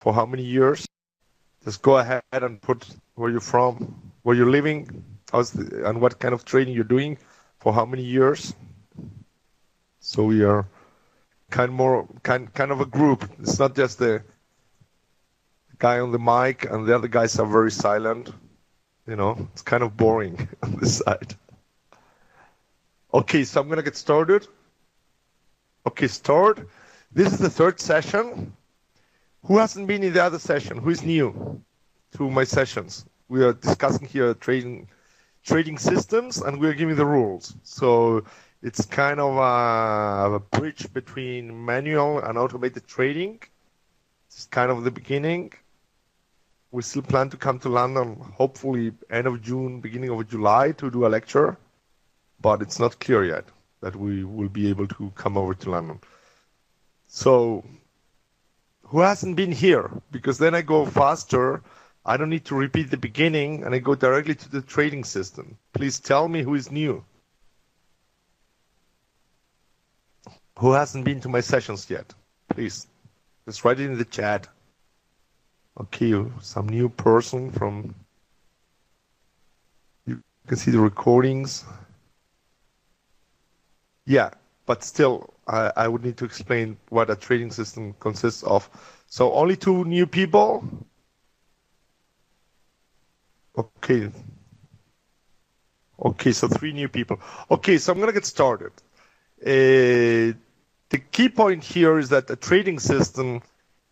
For how many years? Just go ahead and put where you're from, where you're living, and what kind of trading you're doing, for how many years. So we are kind of a group. It's not just the guy on the mic and the other guys are very silent. You know, it's kind of boring on this side. Okay, so I'm gonna get started. Okay, start. This is the third session. Who hasn't been in the other session? Who is new to my sessions? We are discussing here trading systems, and we are giving the rules. So it's kind of a bridge between manual and automated trading. It's kind of the beginning. We still plan to come to London, hopefully end of June, beginning of July, to do a lecture, but it's not clear yet that we will be able to come over to London. So who hasn't been here? Because then I go faster. I don't need to repeat the beginning, and I go directly to the trading system. Please tell me who is new. Who hasn't been to my sessions yet? Please, just write it in the chat. Okay, some new person from, you can see the recordings. Yeah, but still, I would need to explain what a trading system consists of. So only 2 new people. Okay. Okay, so 3 new people. Okay, so I'm gonna get started. The key point here is that a trading system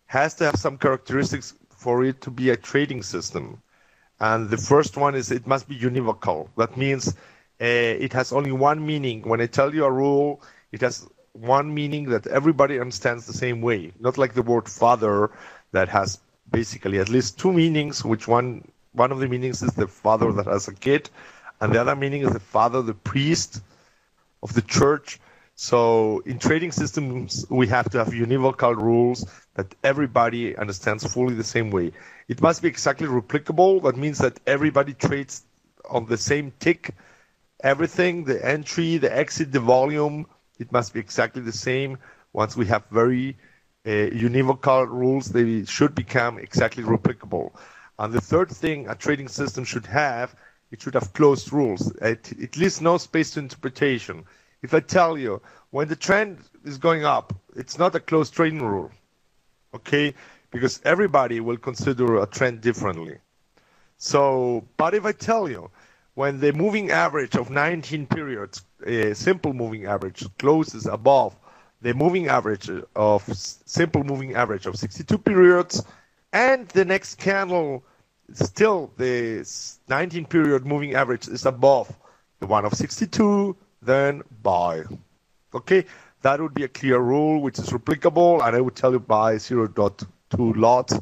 has to have some characteristics for it to be a trading system. And the first one is it must be univocal. That means it has only one meaning. When I tell you a rule, it has one meaning that everybody understands the same way. Not like the word father that has basically at least 2 meanings, which one of the meanings is the father that has a kid, and the other meaning is the father, the priest of the church. So in trading systems, we have to have univocal rules that everybody understands fully the same way. It must be exactly replicable. That means that everybody trades on the same tick. Everything, the entry, the exit, the volume, it must be exactly the same. Once we have very univocal rules, they should become exactly replicable. And the third thing a trading system should have, it should have closed rules. It leaves no space to interpretation. If I tell you, when the trend is going up, it's not a closed trading rule, okay? Because everybody will consider a trend differently. So, but if I tell you, when the moving average of 19 periods, a simple moving average, closes above the moving average of simple moving average of 62 periods, and the next candle, still the 19 period moving average is above the one of 62, then buy. Okay, that would be a clear rule which is replicable, and I would tell you buy 0.2 lots,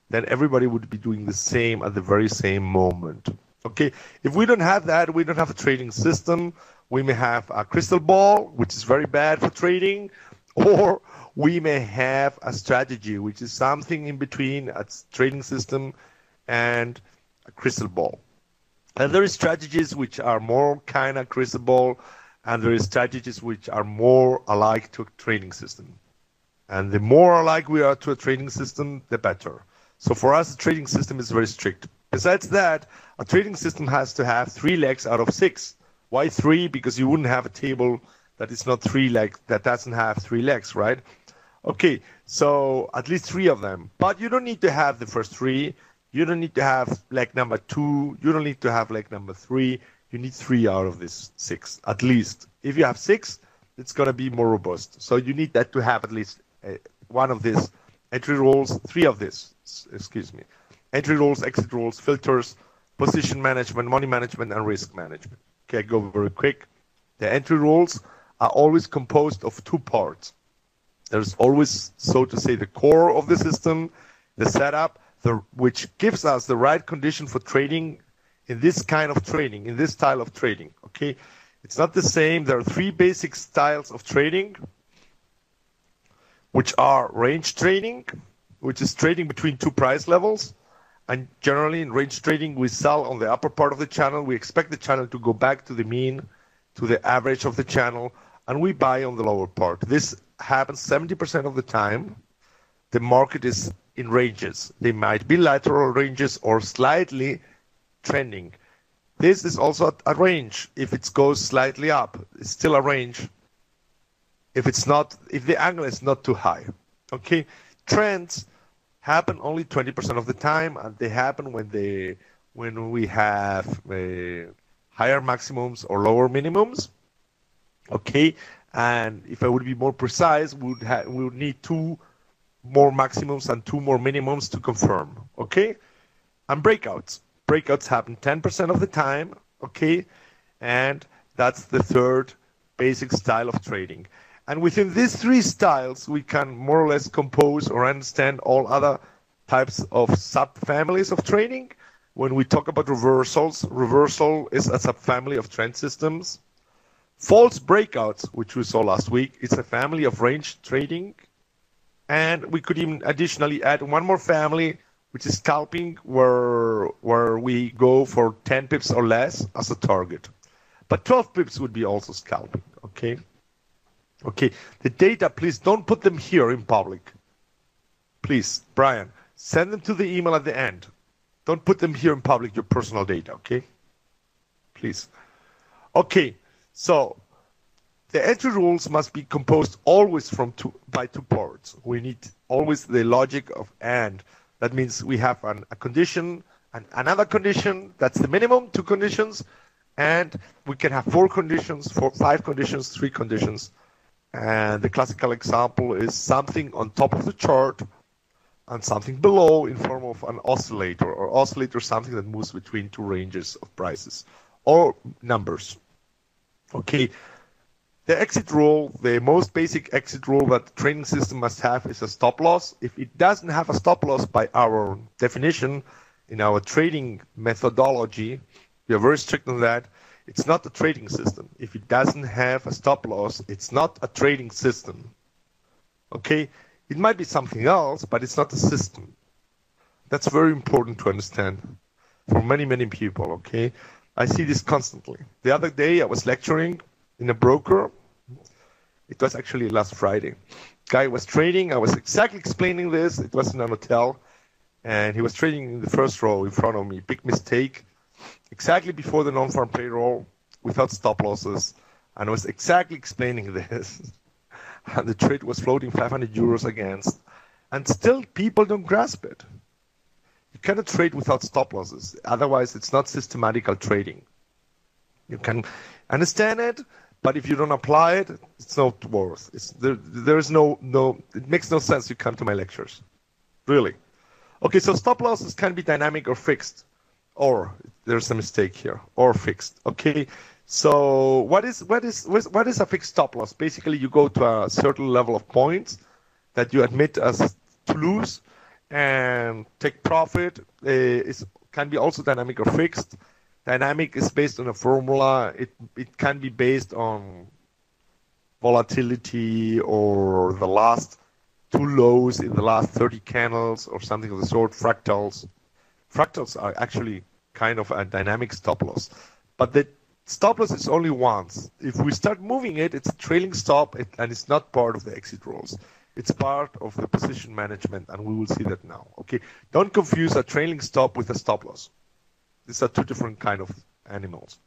then everybody would be doing the same at the very same moment. Okay, if we don't have that, we don't have a trading system. We may have a crystal ball, which is very bad for trading, or we may have a strategy, which is something in between a trading system and a crystal ball. And there are strategies which are more kind of crystal ball, and there are strategies which are more alike to a trading system. And the more alike we are to a trading system, the better. So for us, the trading system is very strict. Besides that, a trading system has to have 3 legs out of 6. Why 3? Because you wouldn't have a table that is not 3 legs, that doesn't have 3 legs, right? Okay, so at least 3 of them. But you don't need to have the first 3. You don't need to have leg number 2. You don't need to have leg number 3. You need 3 out of this 6, at least. If you have 6, it's going to be more robust. So you need that to have at least one of these entry rules, 3 of this, excuse me. Entry rules, exit rules, filters, position management, money management, and risk management. Okay, I go very quick. The entry rules are always composed of 2 parts. There's always, so to say, the core of the system, the setup, which gives us the right condition for trading in this kind of trading, in this style of trading, okay? It's not the same. There are 3 basic styles of trading, which are range trading, which is trading between 2 price levels. And generally in range trading, we sell on the upper part of the channel. We expect the channel to go back to the mean, to the average of the channel, and we buy on the lower part. This happens 70% of the time. The market is in ranges. They might be lateral ranges or slightly trending. This is also a range. If it goes slightly up, it's still a range. If the angle is not too high. Okay, trends happen only 20% of the time, and they happen when we have higher maximums or lower minimums. Okay, and if I would be more precise, we would need 2 more maximums and 2 more minimums to confirm. Okay, and breakouts happen 10% of the time. Okay, and that's the third basic style of trading. And within these 3 styles, we can more or less compose or understand all other types of subfamilies of trading. When we talk about reversals, reversal is a subfamily of trend systems. False breakouts, which we saw last week, it's a family of range trading. And we could even additionally add one more family, which is scalping, where we go for 10 pips or less as a target. But 12 pips would be also scalping, okay? Okay, the data, please don't put them here in public. Please, Brian, send them to the email at the end. Don't put them here in public, your personal data, okay? Please. Okay, so the entry rules must be composed always by 2 parts. We need always the logic of AND. That means we have a condition and another condition. That's the minimum, 2 conditions. And we can have 4 conditions, 5 conditions, 3 conditions. And the classical example is something on top of the chart and something below in form of an oscillator, or oscillator something that moves between 2 ranges of prices or numbers. Okay, the exit rule, the most basic exit rule that the trading system must have is a stop loss. If it doesn't have a stop loss by our definition in our trading methodology, we are very strict on that. It's not a trading system. If it doesn't have a stop loss, it's not a trading system. Okay? It might be something else, but it's not a system. That's very important to understand for many, many people, okay? I see this constantly. The other day I was lecturing in a broker. It was actually last Friday. Guy was trading. I was exactly explaining this. It was in an hotel, and he was trading in the first row in front of me. Big mistake. Exactly before the non-farm payroll, without stop losses, and I was exactly explaining this. And the trade was floating 500 euros against, and still people don't grasp it. You cannot trade without stop losses. Otherwise, it's not systematical trading. You can understand it, but if you don't apply it, it's not worth. There is no. It makes no sense. You come to my lectures, really. Okay, so stop losses can be dynamic or fixed. Or there's a mistake here, or fixed. Okay, so what is a fixed stop loss? Basically, you go to a certain level of points that you admit as to lose and take profit. It can be also dynamic or fixed. Dynamic is based on a formula. It can be based on volatility or the last 2 lows in the last 30 candles or something of the sort. Fractals. Fractals are actually kind of a dynamic stop loss. But the stop loss is only once. If we start moving it, it's a trailing stop, and it's not part of the exit rules. It's part of the position management, and we will see that now. Okay, don't confuse a trailing stop with a stop loss. These are 2 different kind of animals.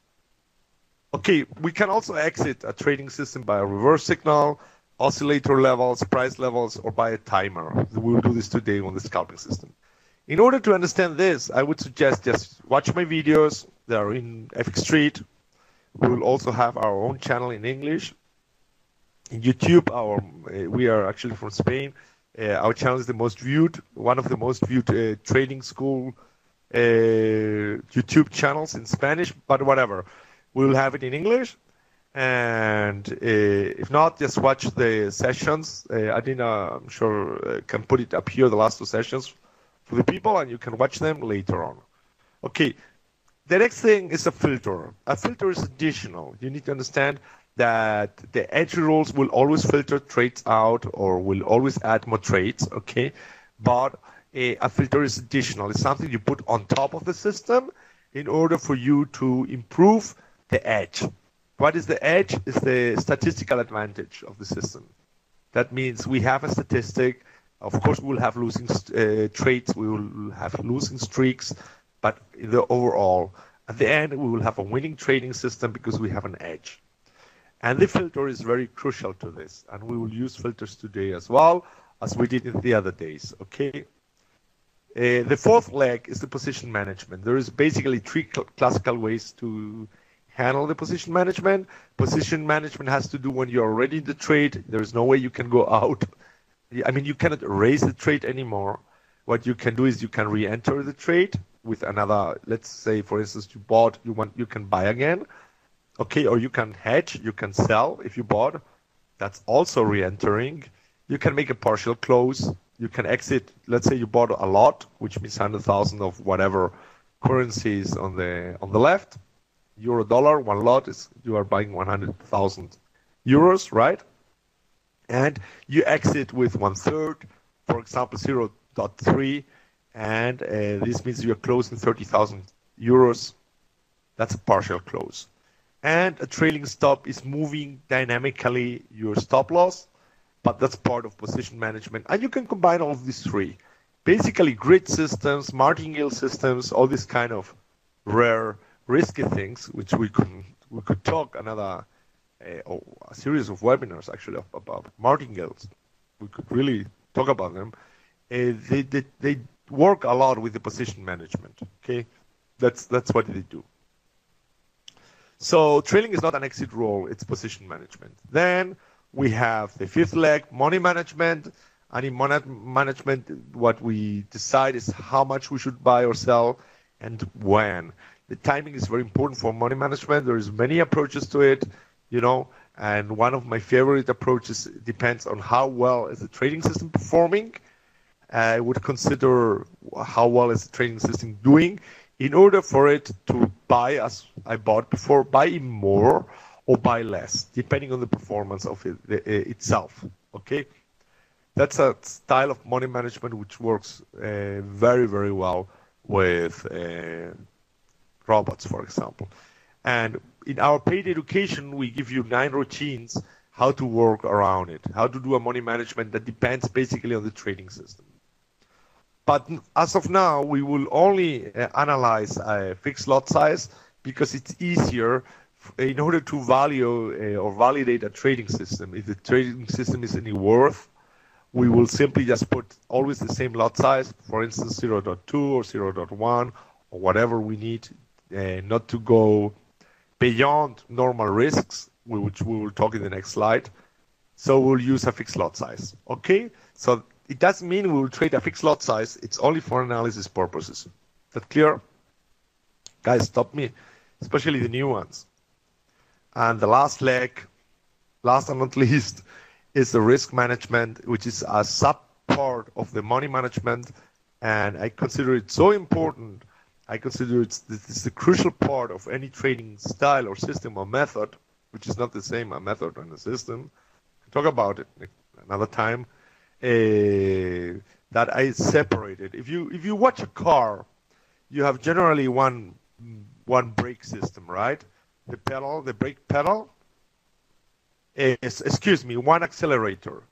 Okay, we can also exit a trading system by a reverse signal, oscillator levels, price levels, or by a timer. We will do this today on the scalping system. In order to understand this, I would suggest just watch my videos. They are in FX Street. We will also have our own channel in English. In YouTube, we are actually from Spain. Our channel is the most viewed, one of the most viewed trading school YouTube channels in Spanish, but whatever. We will have it in English. And if not, just watch the sessions. Adina, I'm sure, can put it up here, the last 2 sessions for the people, and you can watch them later on. Okay, the next thing is a filter. A filter is additional. You need to understand that the entry rules will always filter trades out or will always add more trades, okay? But a filter is additional. It's something you put on top of the system in order for you to improve the edge. What is the edge? Is the statistical advantage of the system. That means we have a statistic Of course, we will have losing trades, we will have losing streaks, but in the overall, at the end, we will have a winning trading system because we have an edge. And the filter is very crucial to this, and we will use filters today as well as we did in the other days, okay? The fourth leg is the position management. There is basically three classical ways to handle the position management. Position management has to do when you're already in the trade. There is no way you can go out. I mean, you cannot erase the trade anymore. What you can do is you can re-enter the trade with another, let's say, for instance, you bought, you can buy again. Okay, or you can hedge, you can sell if you bought. That's also re-entering. You can make a partial close. You can exit. Let's say you bought a lot, which means 100,000 of whatever currencies on the left. Euro, dollar, one lot is you are buying 100,000 euros, right? And you exit with 1/3, for example, 0.3, and this means you're closing 30,000 euros. That's a partial close. And a trailing stop is moving dynamically your stop loss, but that's part of position management. And you can combine all of these three. Basically, grid systems, martingale systems, all these kind of rare, risky things, which we could talk another a series of webinars actually about martingales. We could really talk about them. They work a lot with the position management. Okay, that's what they do. So trailing is not an exit role, it's position management. Then we have the fifth leg, money management. And in money management, what we decide is how much we should buy or sell and when. The timing is very important for money management. There's many approaches to it, you know, and one of my favorite approaches depends on how well is the trading system performing. I would consider how well is the trading system doing in order for it to buy, as I bought before, buy more or buy less, depending on the performance of it itself. Okay, that's a style of money management which works very, very well with robots, for example. And in our paid education, we give you 9 routines how to work around it, how to do a money management that depends basically on the trading system. But as of now, we will only analyze a fixed lot size because it's easier in order to value or validate a trading system. If the trading system is any worth, we will simply just put always the same lot size, for instance, 0.2 or 0.1 or whatever we need, not to go beyond normal risks, which we will talk in the next slide. So we'll use a fixed lot size. Okay, so it doesn't mean we will trade a fixed lot size. It's only for analysis purposes. Is that clear? Guys, stop me, especially the new ones. And the last leg, last and not least, is the risk management, which is a sub part of the money management. And I consider it so important. I consider it's the crucial part of any trading style or system or method, which is not the same, a method and a system. Talk about it another time. That I separated. If you watch a car, you have generally one brake system, right? The pedal, the brake pedal. Excuse me, one accelerator.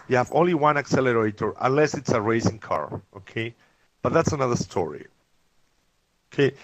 You have only one accelerator unless it's a racing car, okay? But that's another story. Okay,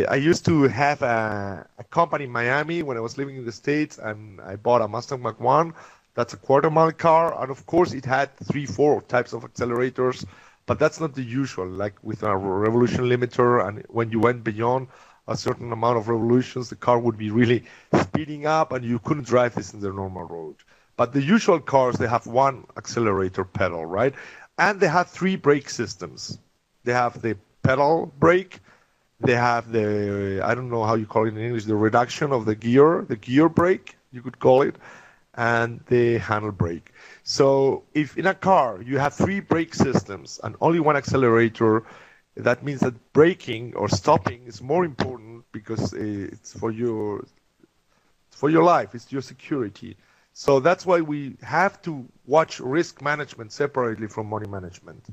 I used to have a company in Miami when I was living in the States, and I bought a Mustang Mach-1. That's a quarter-mile car, and of course it had 3-4 types of accelerators, but that's not the usual, like with a revolution limiter, and when you went beyond a certain amount of revolutions, the car would be really speeding up, and you couldn't drive this in the normal road. But the usual cars, they have one accelerator pedal, right? And they have 3 brake systems. They have the pedal brake, they have the, I don't know how you call it in English, the reduction of the gear brake, you could call it, and the handle brake. So if in a car you have 3 brake systems and only one accelerator, that means that braking or stopping is more important because it's for your life, it's your security. So that's why we have to watch risk management separately from money management.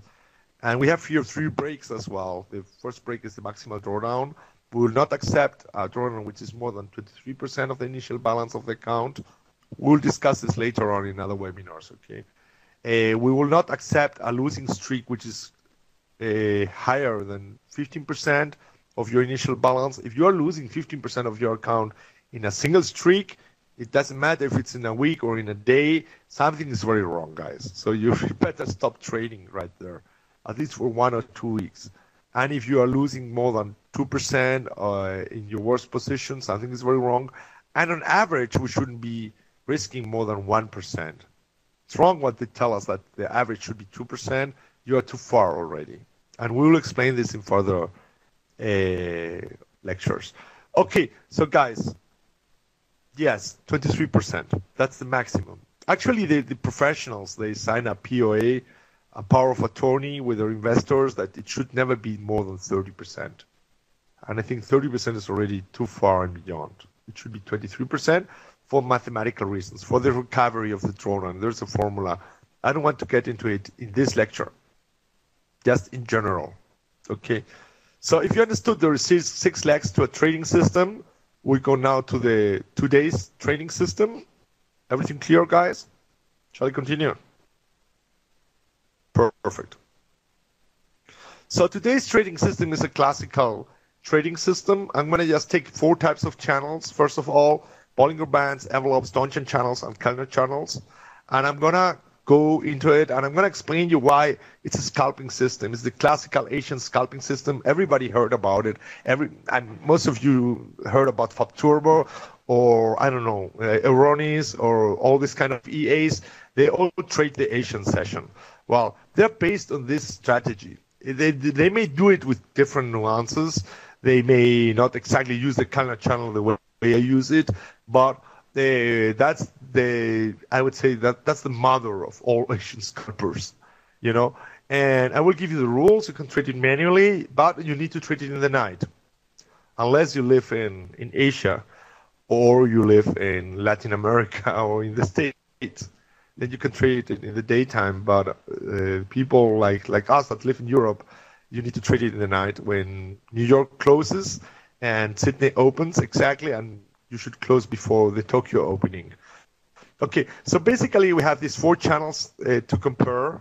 And we have here 3 brakes as well. The first brake is the maximal drawdown. We will not accept a drawdown which is more than 23% of the initial balance of the account. We'll discuss this later on in other webinars, okay? We will not accept a losing streak which is higher than 15% of your initial balance. If you are losing 15% of your account in a single streak, it doesn't matter if it's in a week or in a day, something is very wrong, guys. So you better stop trading right there, at least for 1 or 2 weeks. And if you are losing more than 2% in your worst position, something is very wrong. And on average, we shouldn't be risking more than 1%. It's wrong what they tell us that the average should be 2%. You are too far already. And we will explain this in further lectures. Okay, so guys, yes, 23%. That's the maximum. Actually, the professionals, they sign a POA, a power of attorney with their investors that it should never be more than 30%. And I think 30% is already too far and beyond. It should be 23% for mathematical reasons, for the recovery of the drawdown. There's a formula. I don't want to get into it in this lecture, just in general. Okay. So if you understood there are six legs to a trading system, we go now to the today's trading system. Everything clear, guys? Shall I continue? Perfect. So today's trading system is a classical trading system. I'm going to just take 4 types of channels. First of all, Bollinger Bands, envelopes, Donchian channels, and Kellner channels. And I'm going to go into it, and I'm going to explain you why it's a scalping system. It's the classical Asian scalping system. Everybody heard about it. And most of you heard about FAB Turbo, or I don't know, Euronis, or all this kind of EAs. They all trade the Asian session. Well, they're based on this strategy. They may do it with different nuances. They may not exactly use the Kellner channel the way I use it, but that's I would say that's the mother of all Asian scalpers, you know. And I will give you the rules. You can trade it manually, but you need to trade it in the night, unless you live in Asia, or you live in Latin America or in the States. Then you can trade it in the daytime. But people like us that live in Europe, you need to trade it in the night when New York closes and Sydney opens exactly, and you should close before the Tokyo opening. Okay, so basically we have these 4 channels to compare,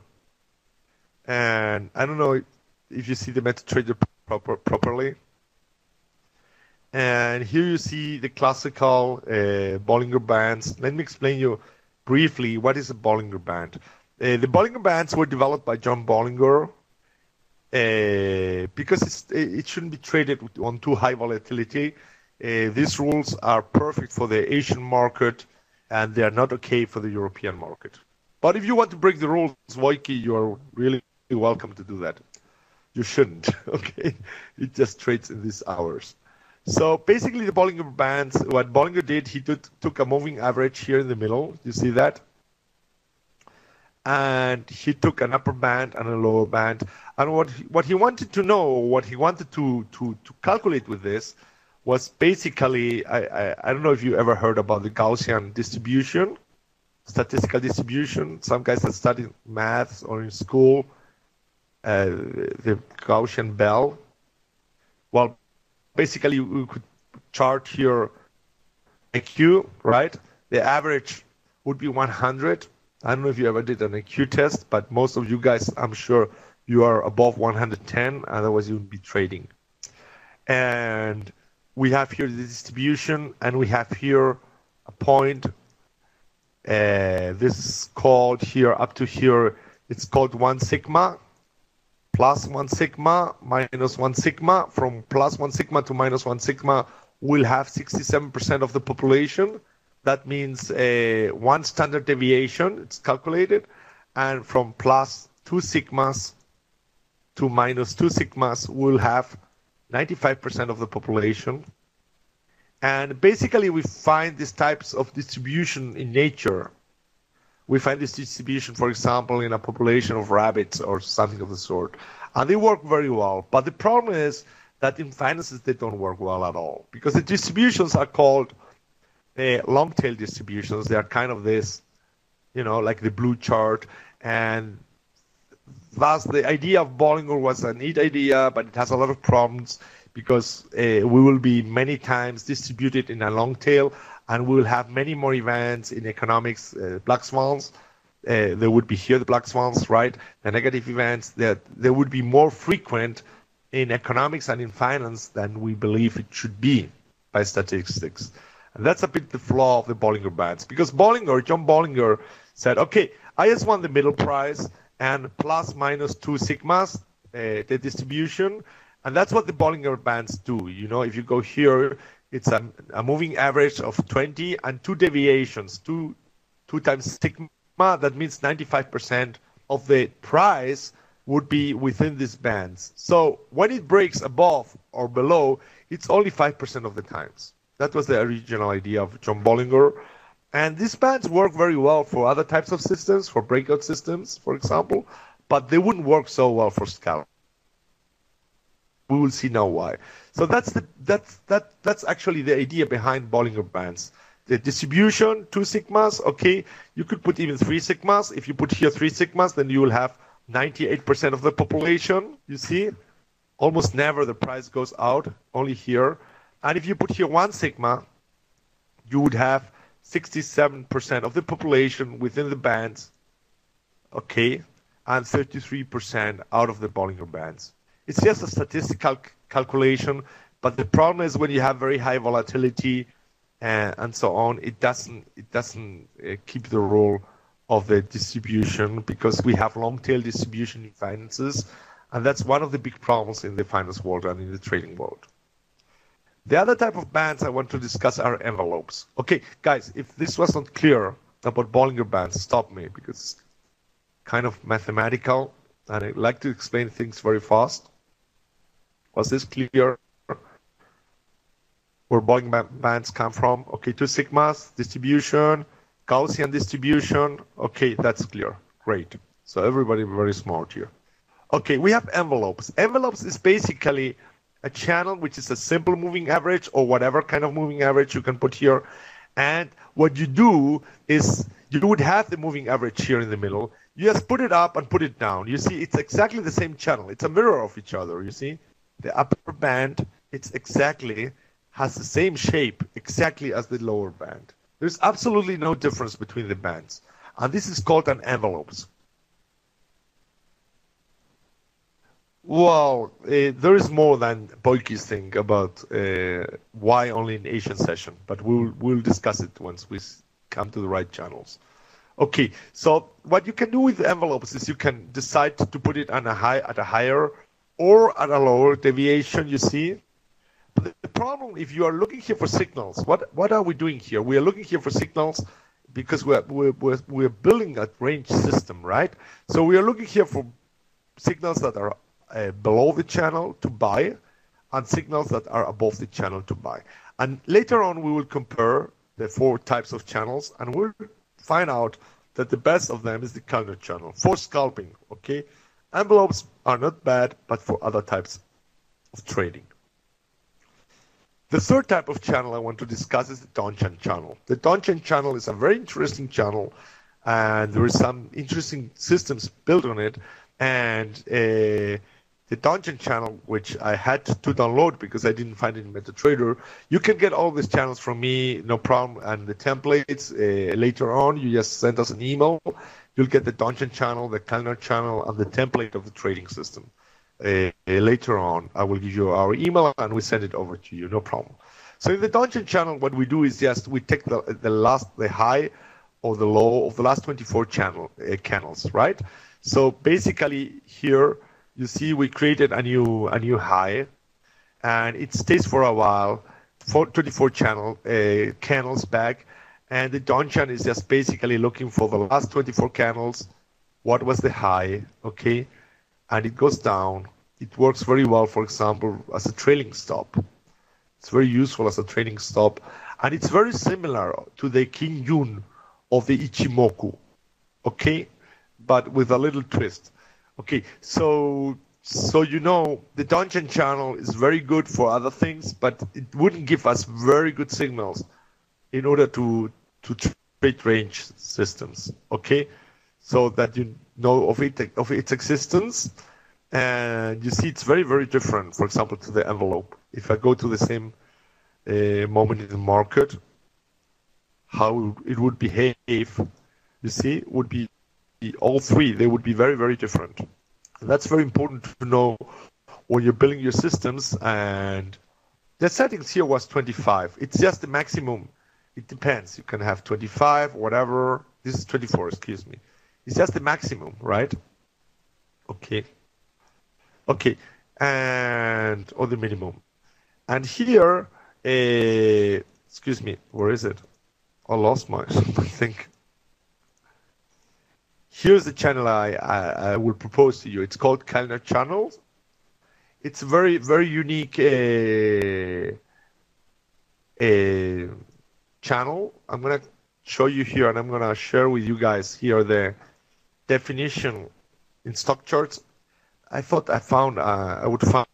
and I don't know if you see the MetaTrader properly. And here you see the classical Bollinger Bands. Let me explain you briefly what is a Bollinger Band. The Bollinger Bands were developed by John Bollinger because it shouldn't be traded on too high volatility. These rules are perfect for the Asian market, and they are not okay for the European market. But if you want to break the rules, Wojki, you are really welcome to do that. You shouldn't, okay? It just trades in these hours. So basically the Bollinger Bands, what Bollinger did, he took a moving average here in the middle. You see that? And he took an upper band and a lower band. And what he wanted to know, what he wanted to calculate with this was basically, I don't know if you ever heard about the Gaussian distribution, statistical distribution. Some guys that study maths or in school, the Gaussian bell. Well, basically we could chart here IQ, right? The average would be 100. I don't know if you ever did an IQ test, but most of you guys, I'm sure you are above 110, otherwise you would be trading. And we have here the distribution, and we have here a point. This is called here, up to here, it's called 1 sigma, plus 1 sigma, minus 1 sigma. From plus 1 sigma to minus 1 sigma, we'll have 67% of the population. That means 1 standard deviation, it's calculated. And from plus 2 sigmas to minus 2 sigmas, we'll have 95% of the population. And basically, we find these types of distribution in nature. We find this distribution, for example, in a population of rabbits or something of the sort. And they work very well. But the problem is that in finances, they don't work well at all. Because the distributions are called long-tail distributions. They are kind of this, you know, like the blue chart. And thus, the idea of Bollinger was a neat idea, but it has a lot of problems because we will be many times distributed in a long tail, and we will have many more events in economics, black swans, there would be here the black swans, right? The negative events that they would be more frequent in economics and in finance than we believe it should be by statistics. And that's a bit the flaw of the Bollinger Bands, because John Bollinger said, okay, I just want the middle price and plus minus 2 sigmas, the distribution. And that's what the Bollinger Bands do. You know, if you go here, it's a moving average of 20 and 2 deviations, 2 times sigma. That means 95% of the price would be within these bands. So when it breaks above or below, it's only 5% of the times. That was the original idea of John Bollinger. And these bands work very well for other types of systems, for breakout systems, for example, but they wouldn't work so well for scalping. We will see now why. So that's actually the idea behind Bollinger Bands. The distribution, 2 sigmas, okay, you could put even 3 sigmas. If you put here 3 sigmas, then you will have 98% of the population, you see? Almost never the price goes out, only here. And if you put here 1 sigma, you would have 67% of the population within the bands, okay, and 33% out of the Bollinger Bands. It's just a statistical calculation, but the problem is when you have very high volatility and so on, it doesn't keep the rule of the distribution, because we have long tail distribution in finances, and that's one of the big problems in the finance world and in the trading world. The other type of bands I want to discuss are envelopes. Okay, guys, if this wasn't clear about Bollinger Bands, stop me, because it's kind of mathematical, and I like to explain things very fast. Was this clear? Where Bollinger Bands come from? Okay, 2 sigmas, distribution, Gaussian distribution. Okay, that's clear. Great. So everybody very smart here. Okay, we have envelopes. Envelopes is basically a channel which is a simple moving average, or whatever kind of moving average you can put here. And what you do is you would have the moving average here in the middle. You just put it up and put it down. You see, it's exactly the same channel. It's a mirror of each other, you see? The upper band, has the same shape exactly as the lower band. There's absolutely no difference between the bands. And this is called an envelopes. Well, there is more than Boyke's thing about why only in Asian session, but we'll discuss it once we come to the right channels. Okay, so what you can do with envelopes is you can decide to put it at a higher or at a lower deviation, you see. But the problem, if you are looking here for signals, what are we doing here? We are looking here for signals because we're building a range system, right? So we are looking here for signals that are below the channel to buy and signals that are above the channel to buy. And later on, we will compare the 4 types of channels, and we'll find out that the best of them is the counter channel for scalping, okay? Envelopes are not bad, but for other types of trading. The third type of channel I want to discuss is the Donchian channel. The Donchian channel is a very interesting channel, and there is some interesting systems built on it. And the Donchian channel, which I had to download because I didn't find it in MetaTrader, you can get all these channels from me, no problem. And the templates later on, you just send us an email. You'll get the Donchian channel, the calendar channel, and the template of the trading system. Later on, I will give you our email and we send it over to you, no problem. So in the Donchian channel, what we do is just we take the high or the low of the last 24 candles, right? So basically here you see we created a new high, and it stays for a while, 24 candles back, and the Donchian is just basically looking for the last 24 candles. What was the high? Okay. And it goes down. It works very well, for example, as a trailing stop. It's very useful as a trailing stop. And it's very similar to the King Yun of the Ichimoku, okay? But with a little twist. Okay, so you know, the Donchian channel is very good for other things, but it wouldn't give us very good signals in order to trade range systems, okay? So that you know of its existence, and you see it's very, very different, for example, to the envelope. If I go to the same moment in the market, how it would behave, you see, would be all three, they would be very, very different. And that's very important to know when you're building your systems. And the settings here was 25. It's just the maximum. It depends. You can have 25, whatever. This is 24, excuse me. It's just the maximum, right? Okay. Okay. And, or the minimum. And here, excuse me, where is it? I lost my, I think. Here's the channel I will propose to you. It's called Calendar Channels. It's a very, very unique channel. I'm going to show you here, and I'm going to share with you guys here the definition in stock charts. I thought I would find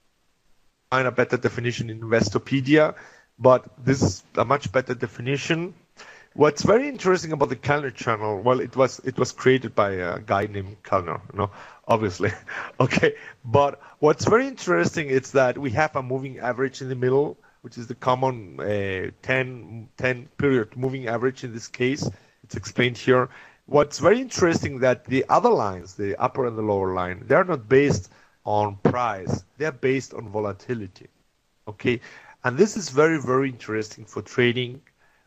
a better definition in Investopedia, but this is a much better definition. What's very interesting about the calendar channel, well, it was created by a guy named Kellner, obviously. Okay, but what's very interesting is that we have a moving average in the middle, which is the common 10 period moving average in this case. It's explained here. What's very interesting that the other lines, the upper and the lower line, they're not based on price. They're based on volatility. Okay, and this is very, very interesting for trading.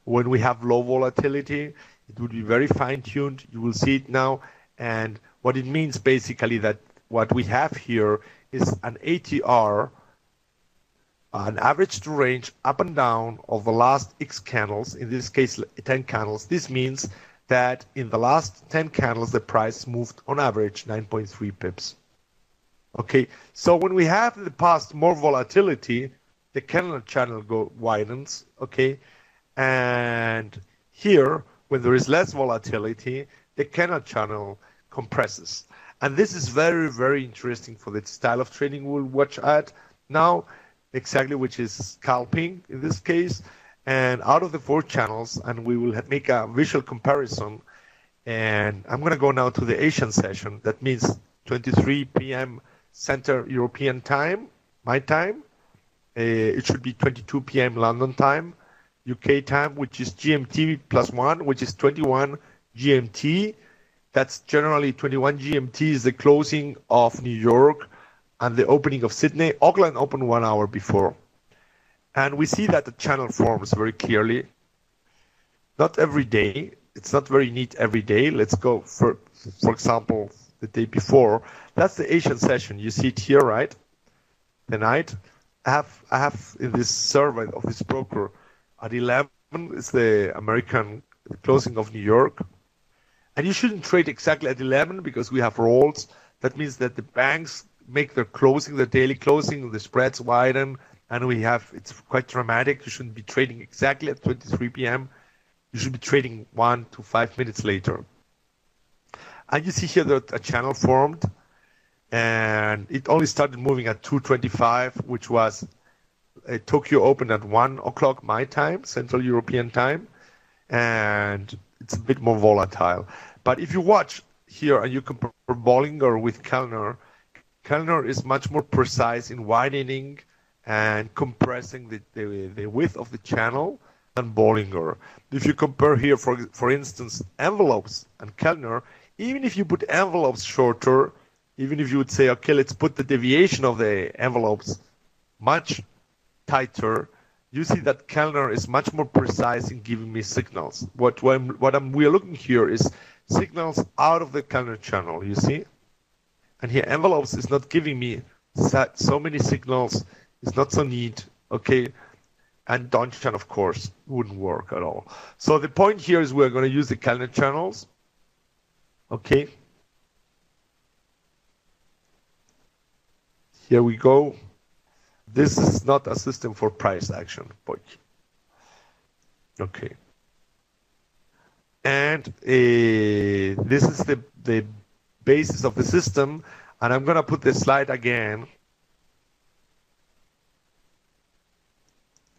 When we have low volatility, it would be very fine-tuned. You will see it now. And what it means basically that what we have here is an ATR, an average to range up and down of the last X candles, in this case 10 candles. This means that in the last 10 candles, the price moved on average 9.3 pips. Okay, so when we have in the past more volatility, the candle channel widens, okay? And here, when there is less volatility, the candle channel compresses. And this is very, very interesting for the style of trading we'll watch at now, exactly, which is scalping in this case. And out of the 4 channels, and we will make a visual comparison. And I'm going to go now to the Asian session. That means 23 p.m. Central European time, my time. It should be 22 p.m. London time. UK time, which is GMT +1, which is 21 GMT. That's generally 21 GMT is the closing of New York and the opening of Sydney. Auckland opened 1 hour before. And we see that the channel forms very clearly. Not every day. It's not very neat every day. Let's go for example, the day before. That's the Asian session. You see it here, right? The night. I have in this survey of this broker, at 11 is the American closing of New York. And you shouldn't trade exactly at 11 because we have rolls. That means that the banks make their closing, the daily closing, the spreads widen, and it's quite dramatic. You shouldn't be trading exactly at 23 p.m. You should be trading 1 to 5 minutes later. And you see here that a channel formed, and it only started moving at 2:25, which was Tokyo opened at 1 o'clock my time, Central European time, and it's a bit more volatile. But if you watch here and you compare Bollinger with Kellner, Kellner is much more precise in widening and compressing the width of the channel than Bollinger. If you compare here, for instance, envelopes and Kellner, even if you put envelopes shorter, even if you would say, okay, let's put the deviation of the envelopes much tighter, you see that Kellner is much more precise in giving me signals. What we're looking here is signals out of the Kellner channel, you see? And here envelopes is not giving me so many signals, it's not so neat, okay? And Donchan, of course, wouldn't work at all. So the point here is we're going to use the Kellner channels, okay? Here we go. This is not a system for price action, but okay. And this is the basis of the system. And I'm going to put this slide again.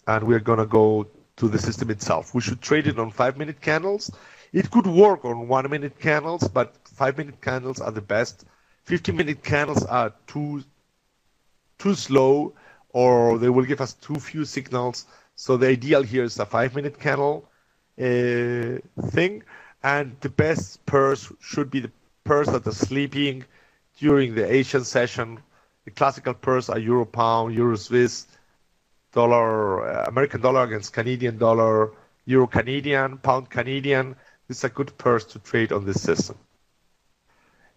And we're going to go to the system itself. We should trade it on 5-minute candles. It could work on 1-minute candles, but 5-minute candles are the best. 50-minute candles are too slow, or they will give us too few signals. So the ideal here is a 5-minute candle thing. And the best pairs should be pairs that are sleeping during the Asian session. The classical pairs are Euro Pound, Euro Swiss, dollar, American dollar against Canadian dollar, Euro Canadian, Pound Canadian. These are good pairs to trade on this system.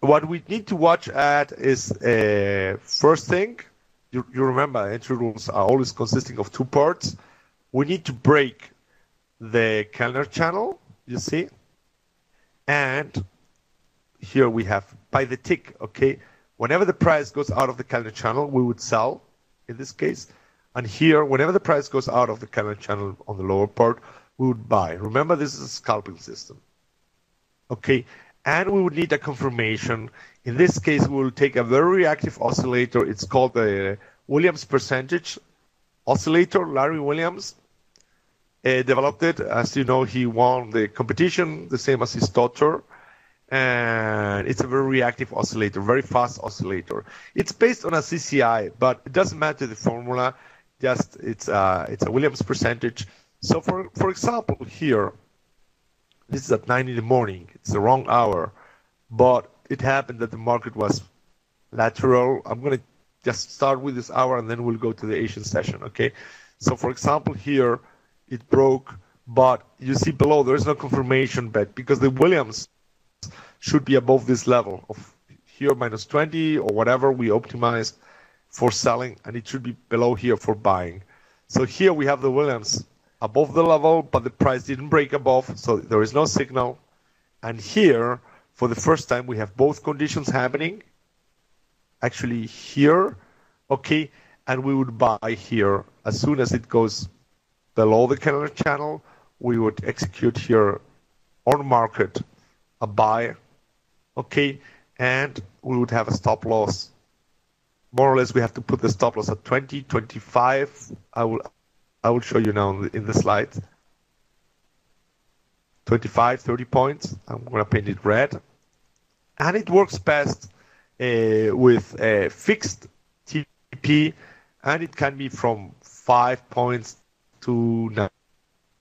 What we need to watch at is first thing, you remember entry rules are always consisting of two parts. We need to break the Kellner channel, you see, and here we have by the tick, okay, whenever the price goes out of the Kellner channel, we would sell in this case, and here, whenever the price goes out of the Kellner channel on the lower part, we would buy. Remember, this is a scalping system, okay, and we would need a confirmation. In this case, we will take a very reactive oscillator. It's called the Williams percentage oscillator. Larry Williams developed it. As you know, he won the competition, the same as his daughter. And it's a very reactive oscillator, very fast oscillator. It's based on a CCI, but it doesn't matter the formula. Just it's a Williams percentage. So for example, here, this is at 9 in the morning. It's the wrong hour, but it happened that the market was lateral. I'm going to just start with this hour, and then we'll go to the Asian session. Okay. So for example, here it broke, but you see below there is no confirmation bet because the Williams should be above this level of here minus 20 or whatever we optimized for selling, and it should be below here for buying. So here we have the Williams above the level, but the price didn't break above, so there is no signal. And here, for the first time, we have both conditions happening. Actually here, okay, and we would buy here. As soon as it goes below the Kellner channel, we would execute here on market a buy, okay, and we would have a stop loss. More or less, we have to put the stop loss at 20, 25. I will show you now in the slide. 25, 30 points. I'm going to paint it red. And it works best with a fixed TP, and it can be from 5 points to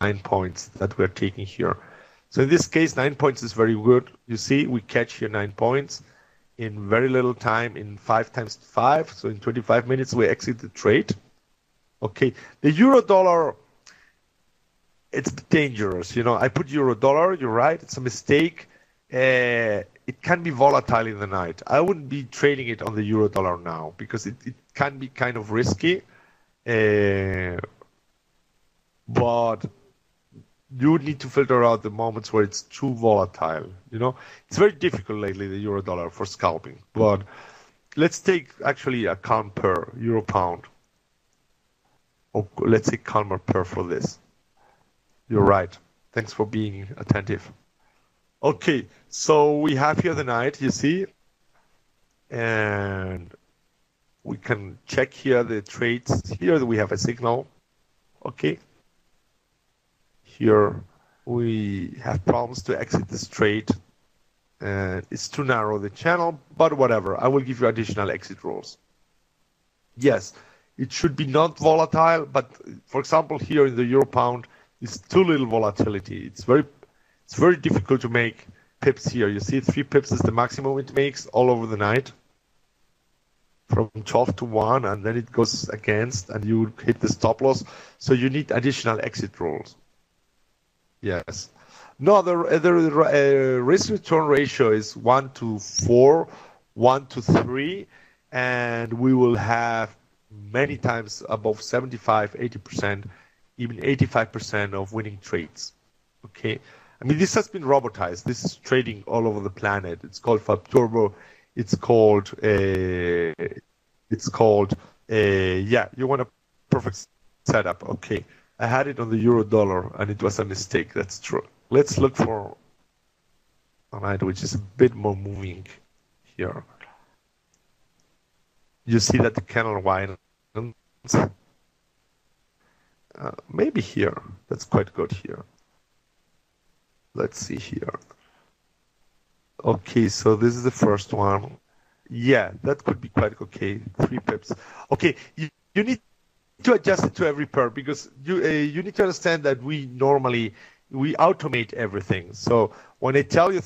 9 points that we're taking here. So in this case, 9 points is very good. You see, we catch here 9 points in very little time, in 5 times 5. So in 25 minutes, we exit the trade. Okay, the euro dollar, it's dangerous. You know, I put euro dollar, you're right, it's a mistake. It can be volatile in the night. I wouldn't be trading it on the euro dollar now because it can be kind of risky. But you need to filter out the moments where it's too volatile. You know, it's very difficult lately, the euro dollar, for scalping. But let's take actually a calm pair, euro pound. Or let's say calmer pair for this. You're right. Thanks for being attentive. Okay, so we have here the night, you see, and we can check here the trades. Here we have a signal. Okay. Here we have problems to exit this trade, and it's too narrow the channel, but whatever. I will give you additional exit rules. Yes, it should be not volatile, but for example, here in the euro pound, it's too little volatility. It's very difficult to make pips here. You see 3 pips is the maximum it makes all over the night from 12 to 1, and then it goes against and you hit the stop loss. So you need additional exit rules. Yes. No, the risk return ratio is 1 to 4, 1 to 3, and we will have many times above 75, 80%, even 85% of winning trades. Okay. I mean, this has been robotized. This is trading all over the planet. It's called Fab Turbo. It's called yeah, you want a perfect setup. Okay. I had it on the euro dollar and it was a mistake. That's true. Let's look for a night which is a bit more moving here. You see that the candle widens. Maybe here. That's quite good here. Let's see here. Okay, so this is the first one. Yeah, that could be quite okay. 3 pips. Okay, you need to adjust it to every pair because you need to understand that we normally we automate everything. So when I tell you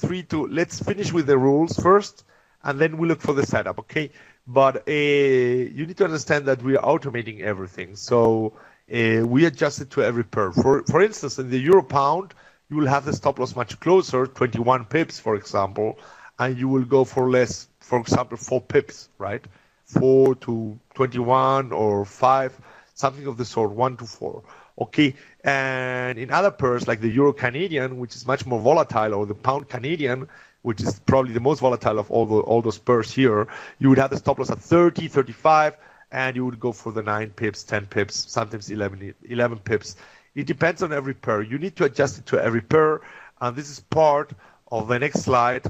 let's finish with the rules first, and then we look for the setup, okay? But you need to understand that we are automating everything. So we adjust it to every pair. For instance, in the euro pound, you will have the stop loss much closer, 21 pips, for example, and you will go for less, for example, 4 pips, right? 4 to 21 or 5, something of the sort, 1 to 4. Okay, and in other pairs like the euro Canadian, which is much more volatile, or the pound Canadian, which is probably the most volatile of all those pairs here, you would have the stop loss at 30, 35, and you would go for the 9 pips, 10 pips, sometimes 11 pips. It depends on every pair. You need to adjust it to every pair, and this is part of the next slide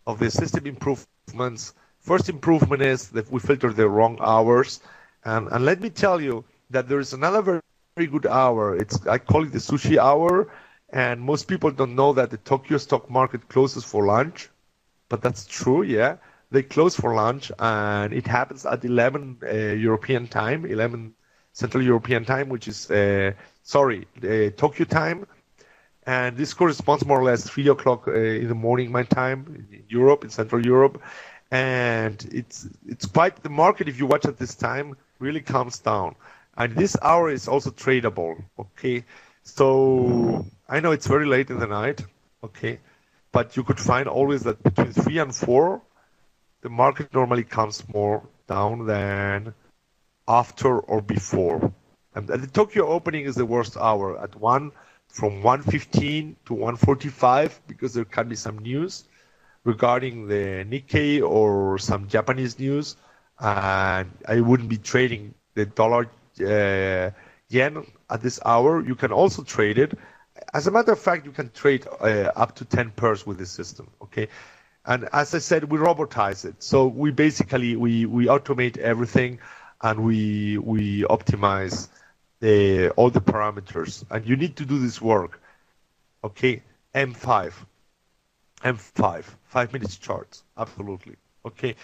of the system improvements. First improvement is that we filter the wrong hours, and let me tell you that there is another very good hour. I call it the sushi hour, and most people don't know that the Tokyo stock market closes for lunch, but that's true, yeah. They close for lunch, and it happens at 11 European time, 11 Central European time, which is, Tokyo time. And this corresponds more or less 3 o'clock in the morning, my time, in Europe, in Central Europe. And it's quite, the market, if you watch at this time, really calms down. And this hour is also tradable, okay? So I know it's very late in the night, okay? But you could find always that between 3 and 4, the market normally comes more down than after or before. And the Tokyo opening is the worst hour at from 1:15 to 1:45, because there can be some news regarding the Nikkei or some Japanese news. And I wouldn't be trading the dollar yen at this hour. You can also trade it. As a matter of fact, you can trade up to 10 pairs with this system, okay? And as I said, we robotize it. So we basically, we automate everything, and we optimize all the parameters. And you need to do this work, okay? M5, 5 minutes charts, absolutely, okay?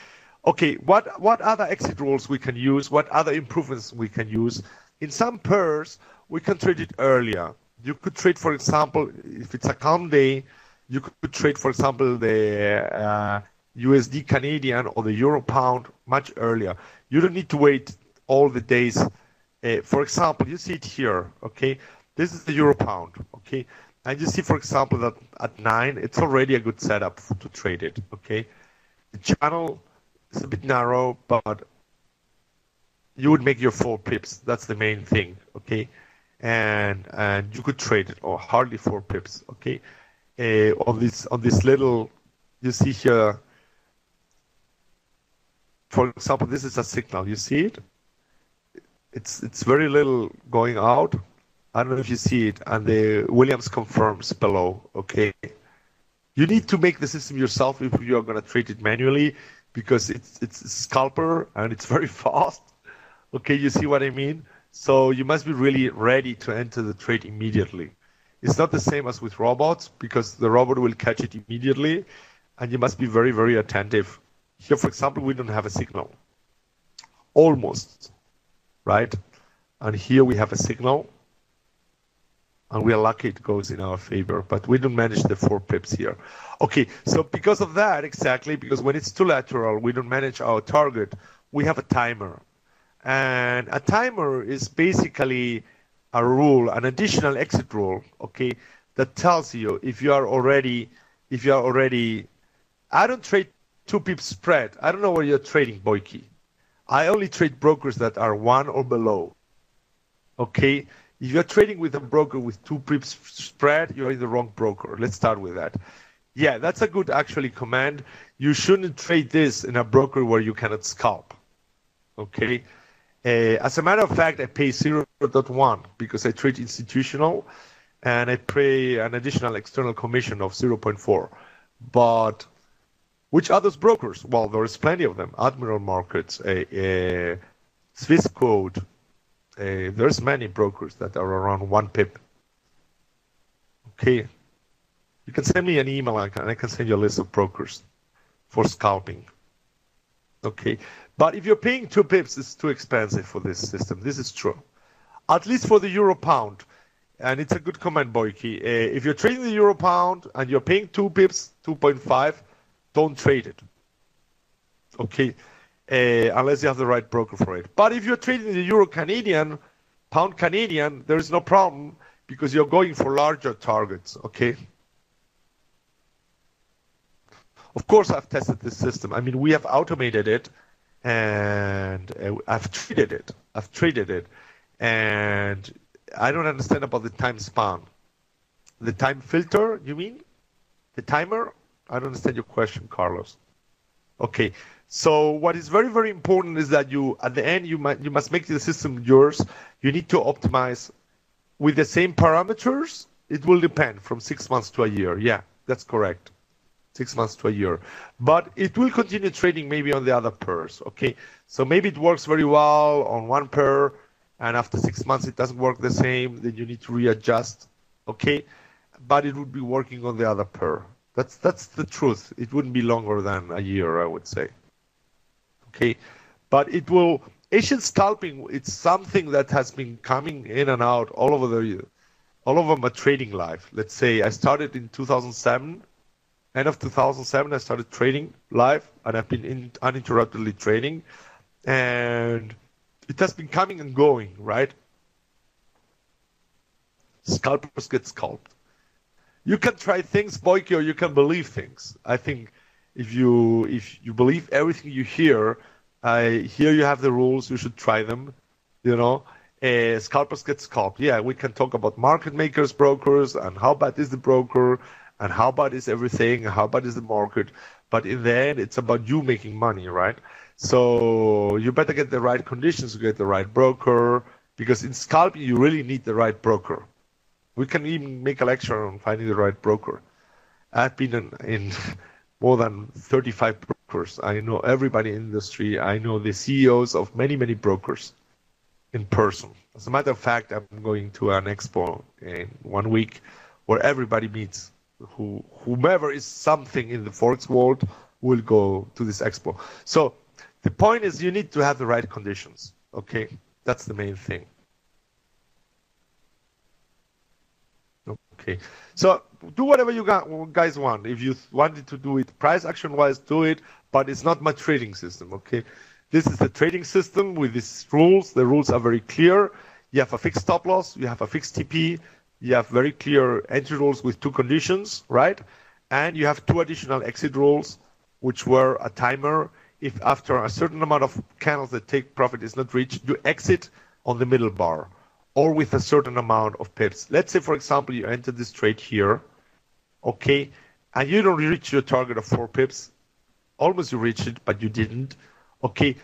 Okay, what other exit rules we can use? What other improvements we can use? In some pairs, we can trade it earlier. You could trade, for example, if it's a calm day, you could trade, for example, the USD Canadian or the Euro Pound much earlier. You don't need to wait all the days. For example, you see it here, okay? This is the Euro Pound, okay? And you see, for example, that at 9, it's already a good setup to trade it, okay? The channel is a bit narrow, but you would make your 4 pips. That's the main thing, okay? And you could trade it, or hardly 4 pips, okay? On this little, you see here, for example, this is a signal. You see it? It's very little going out. I don't know if you see it, and the Williams confirms below, okay? You need to make the system yourself if you are going to trade it manually, because it's a scalper and it's very fast. Okay, you see what I mean? So you must be really ready to enter the trade immediately. It's not the same as with robots, because the robot will catch it immediately, and you must be very, very attentive. Here, for example, we don't have a signal. Almost, right? And here we have a signal, and we are lucky it goes in our favor, but we don't manage the 4 pips here. Okay, so because of that, exactly, because when it's too lateral, we don't manage our target, we have a timer. And a timer is basically a rule, an additional exit rule, okay, that tells you if you are already, I don't trade 2 pips spread. I don't know where you're trading, Boyki. I only trade brokers that are 1 or below, okay? If you're trading with a broker with 2 pips spread, you're in the wrong broker. Let's start with that. Yeah, that's a good actually command. You shouldn't trade this in a broker where you cannot scalp, okay? As a matter of fact, I pay 0.1 because I trade institutional, and I pay an additional external commission of 0.4. But which other brokers? Well, there's plenty of them. Admiral Markets, Swiss Quote. There's many brokers that are around 1 pip. Okay. You can send me an email, and I can send you a list of brokers for scalping. Okay. But if you're paying 2 pips, it's too expensive for this system. This is true. At least for the Euro Pound. And it's a good comment, Boyki. If you're trading the euro pound and you're paying 2 pips, 2.5, don't trade it. Okay, unless you have the right broker for it. But if you're trading the euro Canadian, pound Canadian, there is no problem because you're going for larger targets. Okay. Of course, I've tested this system. I mean, we have automated it, and I've traded it. And I don't understand about the time span. The time filter, you mean? The timer? I don't understand your question, Carlos. Okay. So what is very, very important is that you, at the end, you must make the system yours. You need to optimize with the same parameters. It will depend from 6 months to a year. Yeah, that's correct. 6 months to a year. But it will continue trading maybe on the other pairs. Okay. So maybe it works very well on one pair, and after 6 months it doesn't work the same. Then you need to readjust. Okay. But it would be working on the other pair. That's the truth. It wouldn't be longer than a year, I would say. Okay, but it will. Asian scalping. It's something that has been coming in and out all over my trading life. Let's say I started in 2007. End of 2007, I started trading live, and I've been uninterruptedly trading, and it has been coming and going. Right? Scalpers get scalped. You can try things, Boyki, or you can believe things. I think if you believe everything you hear, here you have the rules. You should try them. You know, scalpers get scalped. Yeah, we can talk about market makers, brokers, and how bad is the broker, and how bad is everything, and how bad is the market. But in the end, it's about you making money, right? So you better get the right conditions to get the right broker, because in scalping you really need the right broker. We can even make a lecture on finding the right broker. I've been in more than 35 brokers. I know everybody in the industry. I know the CEOs of many, many brokers in person. As a matter of fact, I'm going to an expo in 1 week where everybody meets. Whomever is something in the Forex world will go to this expo. So the point is you need to have the right conditions. Okay, that's the main thing. Okay, so do whatever you guys want. If you wanted to do it price action wise, do it, but it's not my trading system. Okay, this is the trading system with these rules. The rules are very clear. You have a fixed stop loss, you have a fixed TP, you have very clear entry rules with 2 conditions, right? And you have 2 additional exit rules, which were a timer. If after a certain amount of candles that take profit is not reached, you exit on the middle bar, or with a certain amount of pips. Let's say, for example, you enter this trade here, okay, and you don't reach your target of 4 pips. Almost you reached it, but you didn't. Okay,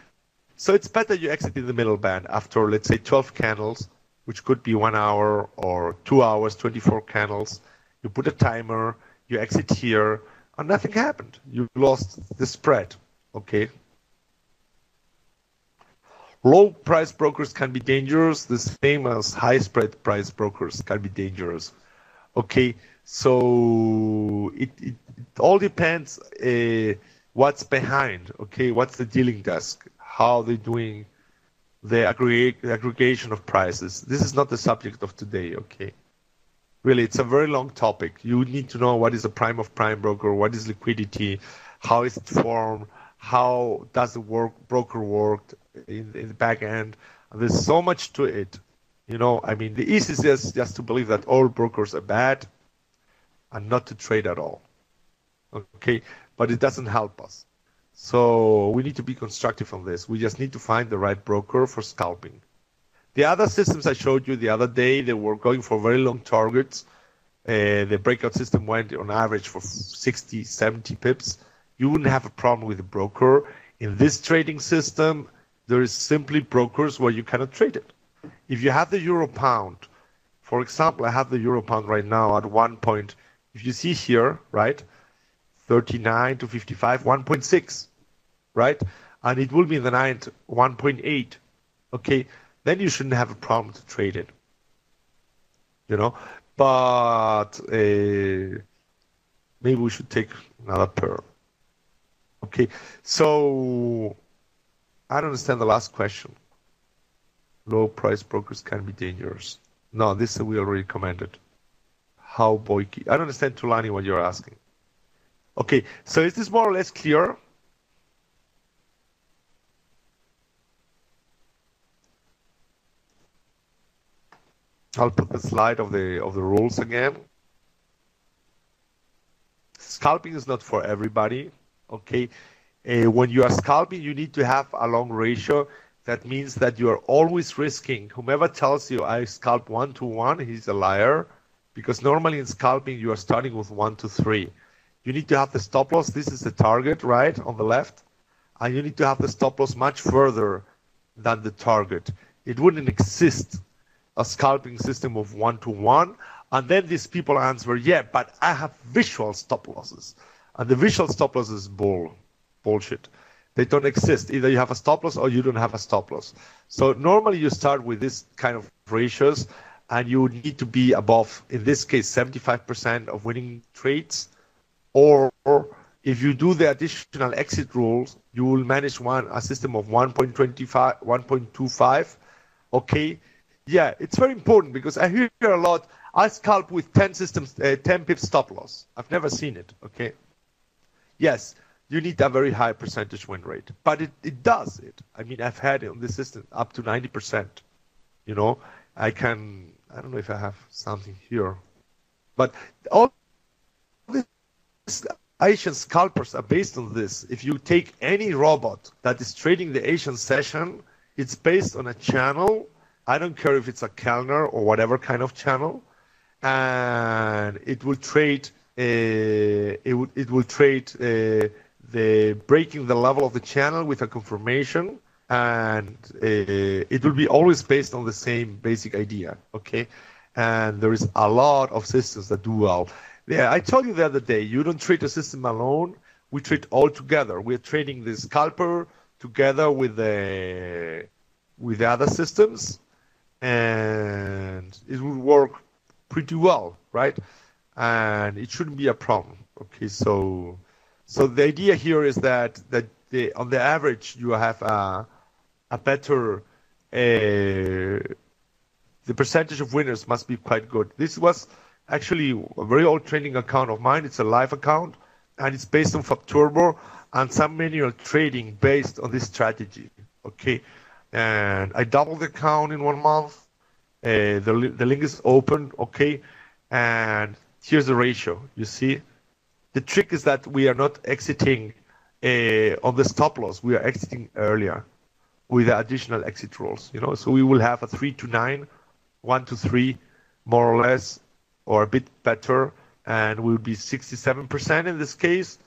so it's better you exit in the middle band after, let's say, 12 candles, which could be 1 hour or 2 hours, 24 candles. You put a timer, you exit here, and nothing happened. You lost the spread, okay? Low price brokers can be dangerous, the same as high spread price brokers can be dangerous. Okay, so it all depends what's behind. Okay, what's the dealing desk? How they're doing the aggregation of prices. This is not the subject of today. Okay, really, it's a very long topic. You need to know what is a prime of prime broker, what is liquidity, how is it formed, how does the broker work in the back end. There's so much to it. You know, I mean, the easiest is just to believe that all brokers are bad and not to trade at all. Okay, but it doesn't help us. So we need to be constructive on this. We just need to find the right broker for scalping. The other systems I showed you the other day, they were going for very long targets. The breakout system went on average for 60, 70 pips. You wouldn't have a problem with the broker. In this trading system, there is simply brokers where you cannot trade it. If you have the euro pound, for example, I have the euro pound right now at 1 point. If you see here, right, 39 to 55, 1.6, right? And it will be in the night 1.8, okay? Then you shouldn't have a problem to trade it, you know? But maybe we should take another pair. Okay, so I don't understand the last question. Low price brokers can be dangerous. No, this we already commented. How Boyki? I don't understand, Tulani, what you're asking. Okay, so is this more or less clear? I'll put the slide of the rules again. Scalping is not for everybody. Okay, when you are scalping, you need to have a long ratio. That means that you are always risking. Whomever tells you I scalp 1-to-1, he's a liar, because normally in scalping you are starting with 1-to-3. You need to have the stop loss. This is the target, right, on the left, and you need to have the stop loss much further than the target. It wouldn't exist a scalping system of 1-to-1. And then these people answer, yeah, but I have visual stop losses. And the visual stop loss is bullshit. They don't exist. Either you have a stop loss or you don't have a stop loss. So normally you start with this kind of ratios, and you need to be above, in this case, 75% of winning trades. Or if you do the additional exit rules, you will manage a system of 1.25, 1.25. Okay. Yeah, it's very important because I hear a lot. I scalp with 10 systems, 10 pips stop loss. I've never seen it. Okay. Yes, you need a very high percentage win rate, but it does it. I mean, I've had it on this system up to 90%. You know, I don't know if I have something here, but all these Asian scalpers are based on this. If you take any robot that is trading the Asian session, it's based on a channel. I don't care if it's a Kellner or whatever kind of channel, and it will trade. It will trade the breaking the level of the channel with a confirmation, and it will be always based on the same basic idea. Okay, and there is a lot of systems that do well. Yeah, I told you the other day, you don't trade a system alone. We trade all together. We're trading the scalper together with the other systems, and it will work pretty well, right? And it shouldn't be a problem. Okay, so the idea here is that on the average you have a better the percentage of winners must be quite good. This was actually a very old trading account of mine. It's a live account, and it's based on FAB Turbo and some manual trading based on this strategy. Okay. And I doubled the account in 1 month. The link is open, okay? And here's the ratio. You see, the trick is that we are not exiting on the stop loss. We are exiting earlier with the additional exit rules. You know, so we will have a 3-to-9, 1-to-3, more or less, or a bit better, and we'll be 67% in this case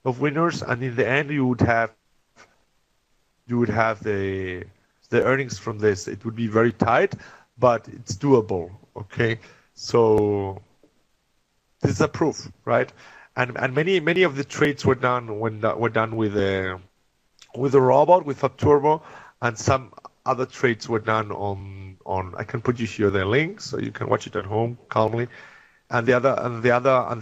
of winners. And in the end, you would have the earnings from this. It would be very tight, but it's doable. Okay, so this is a proof, right? And many of the trades were done with a robot, with FAB Turbo, and some other trades were done on. I can put you here the link so you can watch it at home calmly. And the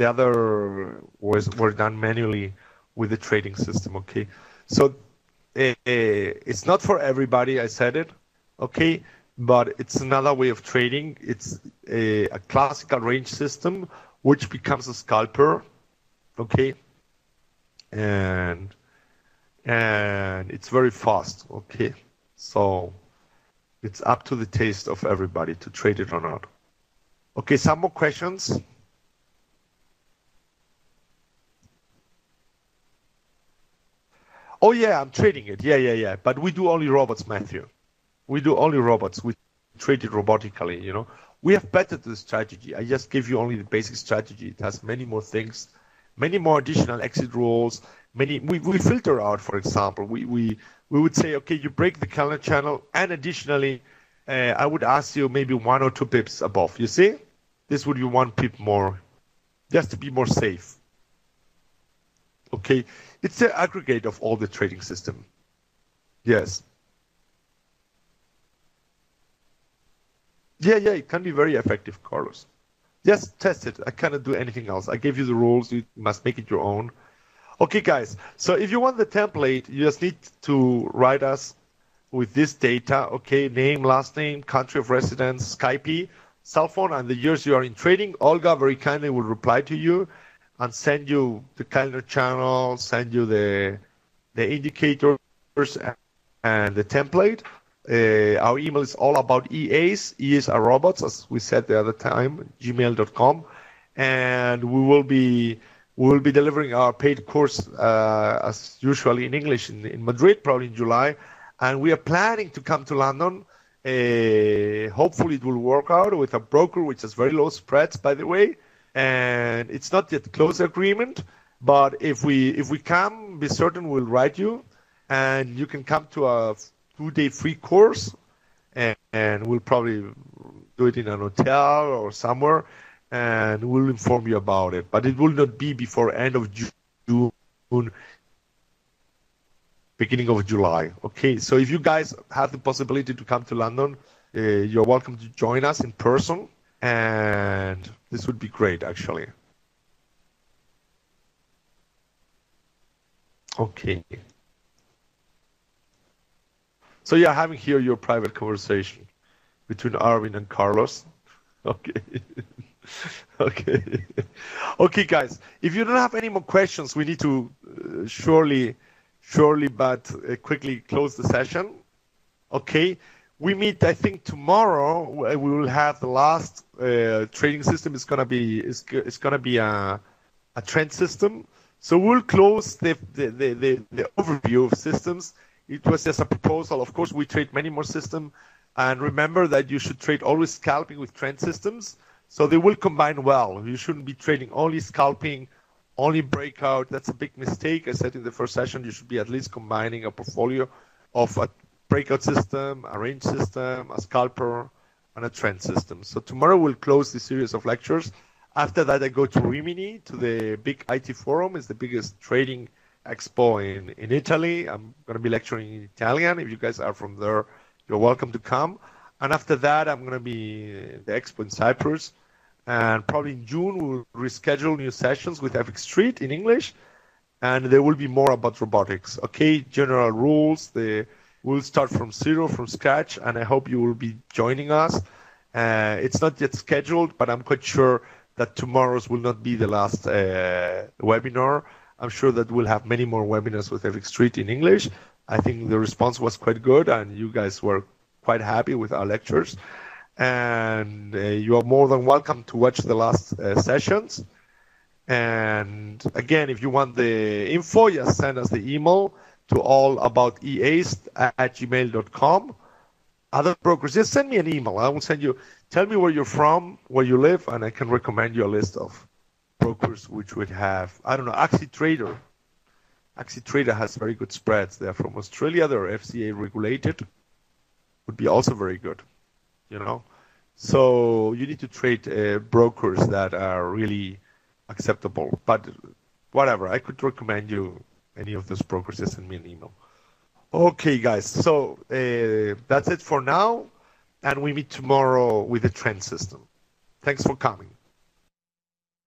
other were done manually with the trading system. Okay, so. It's not for everybody, I said it, okay, but it's another way of trading. It's a classical range system, which becomes a scalper, okay, and it's very fast, okay, so it's up to the taste of everybody to trade it or not. Okay, some more questions? Oh yeah, I'm trading it. Yeah. But we do only robots, Matthew. We do only robots. We trade it robotically, you know. We have bettered the strategy. I just gave you only the basic strategy. It has many more things, many more additional exit rules. We filter out, for example. We would say, okay, you break the Kellner channel, and additionally, I would ask you maybe 1 or 2 pips above. You see? This would be 1 pip more, just to be more safe. Okay, it's the aggregate of all the trading system. Yes. Yeah, it can be very effective, Carlos. Just test it. I cannot do anything else. I gave you the rules. You must make it your own. Okay, guys. So if you want the template, you just need to write us with this data. Okay, name, last name, country of residence, Skype, cell phone and the years you are in trading, Olga very kindly will reply to you and send you the calendar channel, send you the indicators and the template. Our email is all about EAs. EAs are robots, as we said the other time, gmail.com. And we will be delivering our paid course as usually in English in Madrid, probably in July. And we are planning to come to London. Hopefully it will work out with a broker which has very low spreads, by the way. And it's not yet close agreement, but if we come, be certain we'll write you, and you can come to a 2-day free course, and we'll probably do it in an hotel or somewhere, and we'll inform you about it. But it will not be before end of June, beginning of July. Okay, so if you guys have the possibility to come to London, you're welcome to join us in person, and this would be great, actually. Okay. So you're having here your private conversation between Arvin and Carlos. Okay. Okay. Okay, guys. If you don't have any more questions, we need to surely, but quickly close the session. Okay. We meet, I think, tomorrow. We will have the last trading system. It's gonna be a trend system. So we'll close the overview of systems. It was just a proposal. Of course, we trade many more systems. And remember that you should trade always scalping with trend systems. So they will combine well. You shouldn't be trading only scalping, only breakout. That's a big mistake. I said in the first session, you should be at least combining a portfolio of a breakout system, a range system, a scalper, and a trend system. So tomorrow we'll close this series of lectures. After that, I go to Rimini, to the big IT forum. It's the biggest trading expo in Italy. I'm going to be lecturing in Italian. If you guys are from there, you're welcome to come. And after that, I'm going to be the expo in Cyprus. And probably in June, we'll reschedule new sessions with FX Street in English. And there will be more about robotics. Okay, general rules. We'll start from zero, from scratch. And I hope you will be joining us. It's not yet scheduled, but I'm quite sure that tomorrow's will not be the last webinar. I'm sure that we'll have many more webinars with FX Street in English. I think the response was quite good, and you guys were quite happy with our lectures. And you are more than welcome to watch the last sessions. And again, if you want the info, just send us the email to allaboutEAs@gmail.com. Other brokers, just send me an email. I will send you, tell me where you're from, where you live, and I can recommend you a list of brokers which would have, I don't know, AxiTrader. AxiTrader has very good spreads. They're from Australia. They're FCA regulated. Would be also very good, you know. So you need to trade brokers that are really acceptable. But whatever, I could recommend you any of those brokers. Just send me an email. Okay, guys. So that's it for now. And we meet tomorrow with the trend system. Thanks for coming.